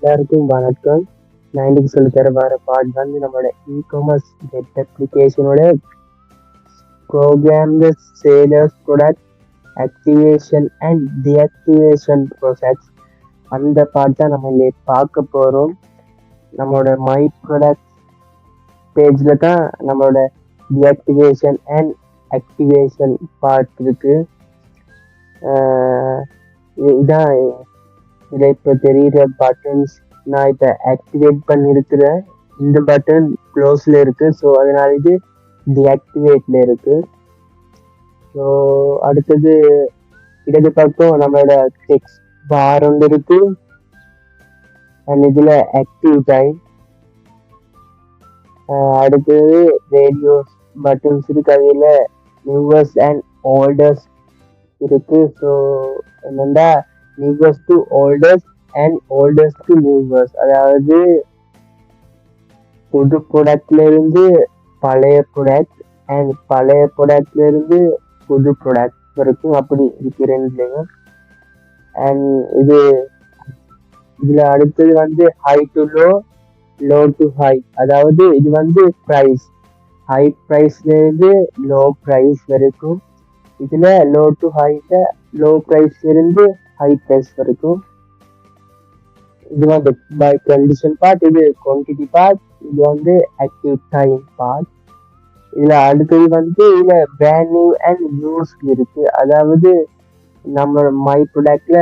எல்லாருக்கும் வணக்கம். நான் இன்னைக்கு சொல்லித்தர வர பார்ட் வந்து நம்மளோட இ-காமர்ஸ் வெப் அப்ளிகேஷனோட program sellers product activation and deactivation process. அந்த பார்ட் தான் நம்ம இன்னைக்கு பார்க்க போறோம். நம்மளோட மை ப்ராடக்ட் பேஜ்ல தான் நம்மளோட டீஆக்டிவேஷன் அண்ட் ஆக்டிவேஷன் பார்ட் இருக்கு. இதான் இதில் இப்போ தெரிகிற பட்டன்ஸ். நான் இப்போ ஆக்டிவேட் பண்ணியிருக்கிறேன். இந்த பட்டன் க்ளோஸில் இருக்குது. ஸோ அதனால இது டீஆக்டிவேட்டில் இருக்குது. ஸோ அடுத்தது இடது பக்கம் நம்மளோட டெக்ஸ்ட் பார் ஒன்று இருக்குது. அண்ட் இதில் ஆக்டிவ் டைம். அடுத்தது ரேடியோ பட்டன்ஸ் இருக்கு. அதில் நியூவர்ஸ் அண்ட் ஓல்டர்ஸ் இருக்கு. ஸோ என்னென்னா நியூவர்ஸ் to olders and olders to நியூவர்ஸ், அதாவது புது ப்ராடக்ட்ல இருந்து பழைய ப்ராடக்ட் அண்ட் பழைய ப்ராடக்ட்ல இருந்து புது ப்ராடக்ட் வரைக்கும் அப்படி இருக்கு ரெண்டுலையும். அண்ட் இதுல அடுத்தது வந்து high to low, low to high, அதாவது இது வந்து ப்ரைஸ், ஹை ப்ரைஸ்ல இருந்து லோ ப்ரைஸ் வரைக்கும். இதுல லோ டு ஹைல லோ ப்ரைஸ்ல இருந்து ஹை ப்ரைஸ் வரைக்கும். இது வந்து பை கண்டிஷன் பார்ட், இது குவான்டிட்டி பார்ட், இது வந்து ஆக்டிவ் டைம் பார்ட். இதுல அடுத்தது வந்து இதுல பிராண்ட் நியூ அண்ட் யூஸ் இருக்கு. அதாவது நம்ம மை ப்ராடக்ட்ல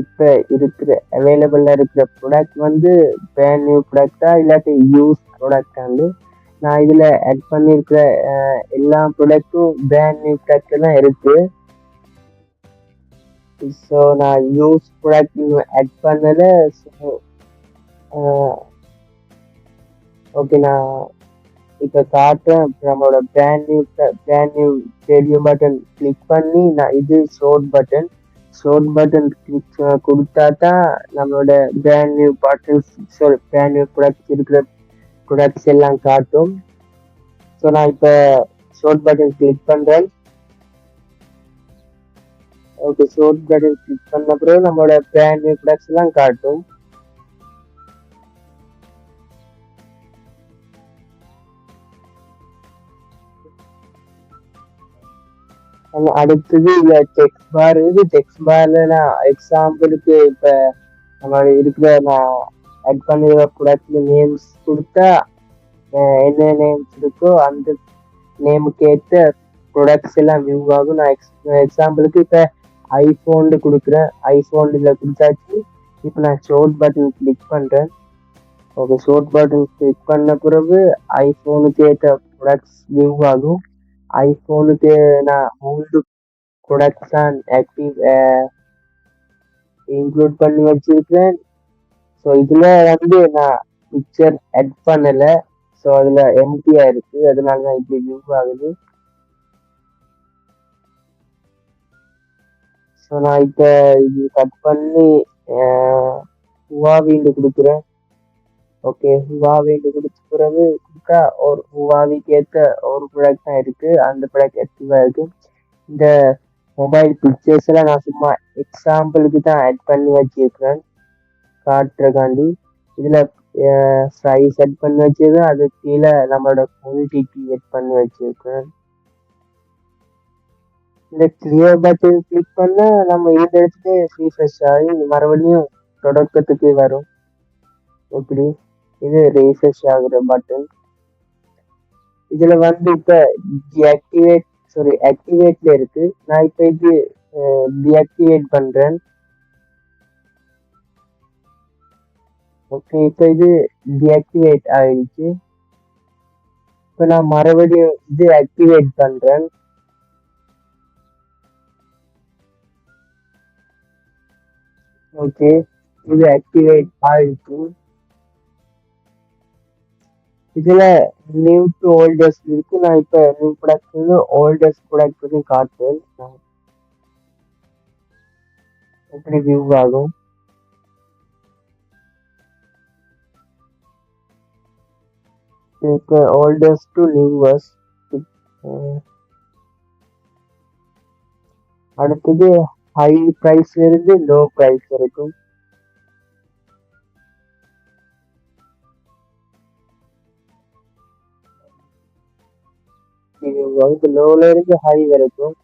இப்ப இருக்கிற அவைலபிளா இருக்கிற ப்ராடக்ட் வந்து பிராண்ட் நியூ ப்ராடக்டா இல்லாட்டி யூஸ் ப்ராடக்டான்னு. நான் இதுல ஆட் பண்ணிருக்கிற எல்லா ப்ராடக்டும் பிராண்ட் நியூ ப்ராடக்ட் தான் இருக்கு. ஸோ நான் யூஸ் ப்ராடக்ட் இன்னும் ஆட் பண்ணல. ஸோ ஓகே, நான் இப்போ காட்டுறேன். நம்மளோட brand new radio button click பண்ணி நான் இது ஷோர்ட் பட்டன் கிளிக் கொடுத்தா தான் நம்மளோட பிராண்ட் நியூ ப்ராடக்ட்ஸ் இருக்கிற ப்ராடக்ட்ஸ் எல்லாம் காட்டும். ஸோ நான் இப்போ ஷோர்ட் பட்டன் கிளிக் பண்ணுறேன். ஓகே, ஷோர்ட் பட்டன் கிளிக் பண்ண பிறகு நம்மளோட பிராண்ட் நியூ ப்ராடக்ட்ஸ் எல்லாம் காட்டும். அடுத்தது இல்ல டெக்ஸ்ட் பார் இருக்கு. டெக்ஸ்ட் பார்ல நான் எக்ஸாம்பிளுக்கு இப்ப நம்ம இருக்கிற நான் ஆட் பண்ணிருக்க ப்ராடக்ட் நேம்ஸ் கொடுத்தா என்ன நேம்ஸ் இருக்கோ அந்த நேமுக்கு ஏற்ற ப்ராடக்ட்ஸ் எல்லாம் வியூ ஆகும். நான் எக்ஸாம்பிளுக்கு இப்ப ஐபோன் கொடுக்குறேன். ஐபோன் இதுல கொடுத்தாச்சு. இப்ப நான் ஷோர்ட் பட்டன் கிளிக் பண்றேன். ஓகே, ஷோர்ட் பட்டன் கிளிக் பண்ண பிறகு ஐபோனுக்கு ஏற்ற ப்ராடக்ட்ஸ் வியூ ஆகும். ஐபோனுக்கு நான் ஓல்டு ப்ராடக்ட்ஸ் தான் ஆக்டிவ் இன்க்ளூட் பண்ணி வச்சிருக்கேன். ஸோ இதுல வந்து நான் பிக்சர் ஆட் பண்ணல. ஸோ அதுல எம்டியா இருக்கு, அதனால தான் இப்படி வியூ ஆகுது. ஸோ நான் இப்போ இது கட் பண்ணி ஹுவாவின்னு கொடுக்குறேன். ஓகே, ஹுவாவின்னு கொடுத்த பிறகு கொடுத்தா ஒரு ஹுவாவிக்கு ஏற்ற ஒரு ப்ராடக்ட் தான் இருக்கு. அந்த ப்ராடக்ட் ஆக்டிவா இருக்கு. இந்த மொபைல் பிக்சர்ஸ் எல்லாம் நான் சும்மா எக்ஸாம்பிளுக்கு தான் ஆட் பண்ணி வச்சிருக்கிறேன் காட்டுறக்காண்டி. இதுல சைஸ் செட் பண்ணி வச்சிருக்கேன். அது கீழே நம்மளோட குவான்டிட்டி செட் பண்ணி வச்சிருக்கேன். இந்த கிளியர் பட்டன் கிளிக் பண்ண நம்ம இந்த இடத்துல ரீஃப்ரெஷ் ஆகி மறுபடியும் தொடக்கத்துக்கு வரும். இப்படி இது ரீஃப்ரெஷ் ஆகுற பட்டன். இதுல வந்து இப்ப ஆக்டிவேட்ல இருக்கு. நான் இப்ப இது டீஆக்டிவேட் பண்றேன். ஓகே, இப்ப இது டீஆக்டிவேட் ஆயிடுச்சு. இப்ப நான் மறுபடியும் இது ஆக்டிவேட் பண்றேன். ஓகே, இது ஆக்டிவேட் ஆயிடுச்சு. இதுல நியூ டு ஓல்டர்ஸ் இருக்கு. நான் இப்ப நியூ ப்ராடக்ட் ஓல்டர்ஸ் ப்ராடக்ட் காட்டுறேன். எப்படி வியூ ஆகும். இப்போ ஓல்டர்ஸ் டு நியூவர்ஸ். அடுத்தது ஹை ப்ரைஸ்ல இருந்து லோ ப்ரைஸ் வரைக்கும். இது வந்து லோல இருந்து ஹை வரைக்கும்.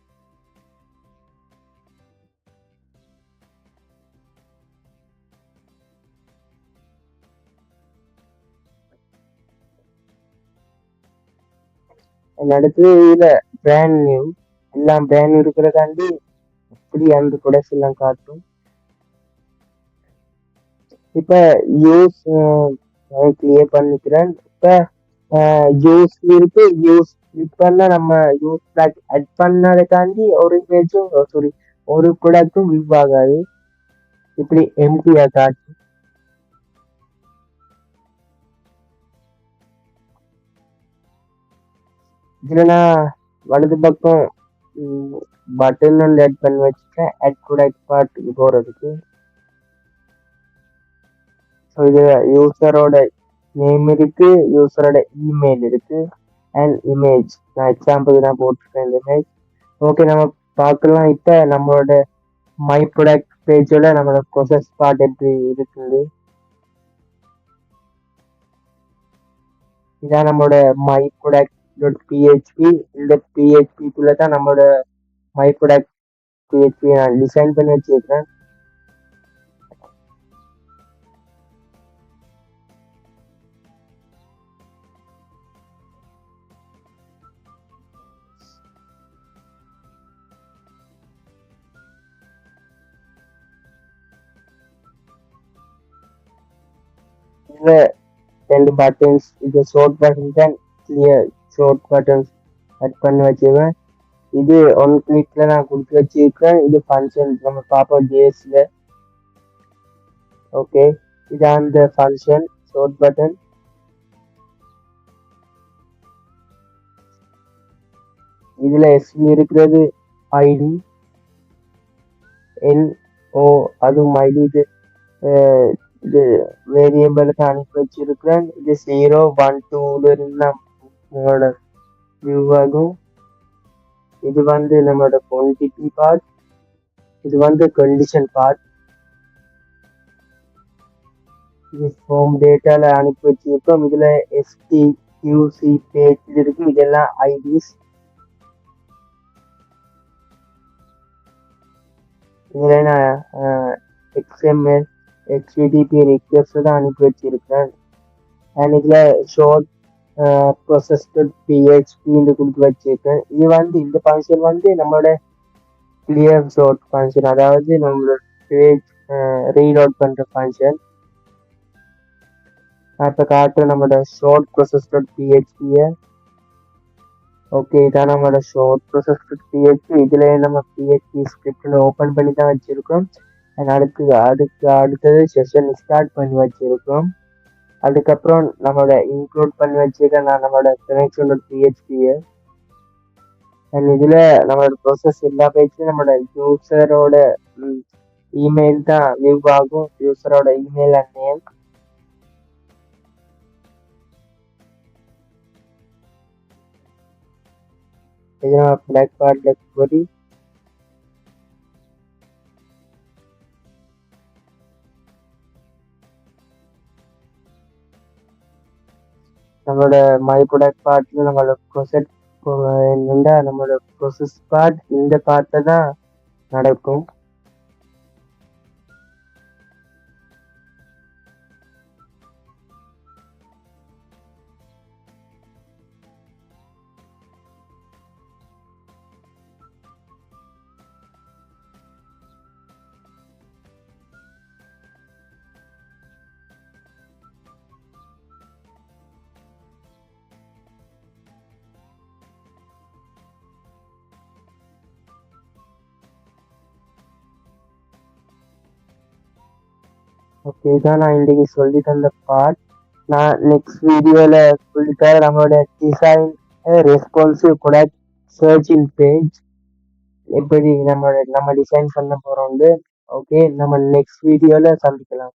அடுத்து இதுல பிராண்ட் நியூ, எல்லாம் பிராண்ட் நியூ இருக்கிறதாண்டி இப்படி அந்த ப்ரொடக்ட்ஸ் எல்லாம் காட்டும். இப்ப யூஸ் கிளியர் பண்ணிக்கிறேன். இப்ப யூஸ் இருக்கு, யூஸ் கிளிக் பண்ணா நம்ம யூஸ் பேக் ஆட் பண்ணதை ஒரு இமேஜும் சாரி ஒரு ப்ராடக்டும் வியூ ஆகாது. இப்படி எம்டியா காட்டும். இதுல நான் வலது பக்கம் பட்டன் ஒன்று ஆட் பண்ணி வச்சுட்டேன் ஆட் ப்ராடக்ட் பார்ட்டுக்கு போறதுக்கு. ஸோ இது யூசரோட நேம் இருக்கு, யூசரோட இமெயில் இருக்கு அண்ட் இமேஜ். நான் எக்ஸாம்பிள் தான் போட்டிருக்கேன் இந்த இமேஜ். ஓகே, நம்ம பார்க்கலாம் இப்போ நம்மளோட மை ப்ராடக்ட் பேஜோட நம்மளோட ப்ரொசஸ் பார்ட் எப்படி இருக்குது. இதான் நம்மளோட மை ப்ராடக்ட் டாட் பிஹெச்பி. இந்த பிஹெச்பிக்குள்ள தான் நம்மளோட மை ப்ராடக்ட் பிஹெச்பி நான் டிசைன் பண்ணி வச்சிருக்கேன். இதுல ரெண்டு பட்டன்ஸ், இது ஷார்ட் பட்டன் தான் கிளியர் ஷார்ட் பட்டன்ஸ் ஆட் பண்ணி வச்சிருக்கேன். இது ஒன் கிளிக்ல நான் கொடுத்து வச்சிருக்கேன். இது ஃபங்க்ஷன் நம்ம பார்ப்போம் ஜேஎஸ்ல. ஓகே, இதான் அந்த ஃபங்க்ஷன் ஷார்ட் பட்டன். இதுல எஸ்ல இருக்கிறது ஐடி, என் ஓ அதுவும் ஐடி. இது வேரியபிளுக்கு அனுப்பி வச்சிருக்கிறேன். இது 0 1 2 இருந்து நம்மளோட வியூ ஆகும். இது வந்து நம்மளோட குவான்டிட்டி பார்ட், இது வந்து கண்டிஷன் பார்ட். இது ஃபார்ம் டேட்டால அனுப்பி வச்சிருக்கோம். இதுல எஸ்டிக்யூசி பேஜ் இருக்கு, இதெல்லாம் ஐடிஸ். இதுல நான் XML HTTP ரிக்வெஸ்ட் தான் அனுப்பி வச்சிருக்கேன். அண்ட் இதுல ஷார்ட் process.php கொடுத்து வச்சிருக்கேன். இது வந்து இந்த ஃபங்க்ஷன் வந்து நம்மளோட கிளியர் ஷார்ட் ஃபங்க்ஷன், அதாவது நம்மளோட பேஜ் ரீட் அவுட் பண்ற ஃபங்க்ஷன். இப்போ காட்டுற நம்மளோட ஷார்ட் process.php. ஓகே, இதான் நம்மளோட ஷார்ட் process.php. இதுல நம்ம PHP ஸ்கிரிப்ட் ஓபன் பண்ணி தான் வச்சிருக்கோம். அண்ட் அடுத்தது செஷன் ஸ்டார்ட் பண்ணி வச்சிருக்கோம். அதுக்கப்புறம் நம்மளோட இன்க்ளூட் பண்ணி வச்சிருக்க நான் நம்மளோட connection.php. அண்ட் இதுல நம்மளோட ப்ரோசஸ் எல்லா பேஜ்லயும் நம்மளோட யூசரோட இமெயில் தான் வியூ ஆகும், யூசரோட இமெயில் அண்ட் நேம். இது பிளாக் பார்ட்ல கொரி. நம்மளோட மை ப்ராடக்ட் பார்ட்ல நம்மளோட ப்ரோசஸ் என்னண்டா நம்மளோட ப்ரோசஸ் பார்ட் இந்த பார்ட்ல தான் நடக்கும். ஓகே, இதான் நான் இன்னைக்கு சொல்லி தந்த பார்ட். நான் நெக்ஸ்ட் வீடியோல சொல்லித்தர நம்மளோட design responsive product searching page எப்படி நம்ம டிசைன் பண்ண போறோம். ஓகே, நம்ம நெக்ஸ்ட் வீடியோல சந்திக்கலாம்.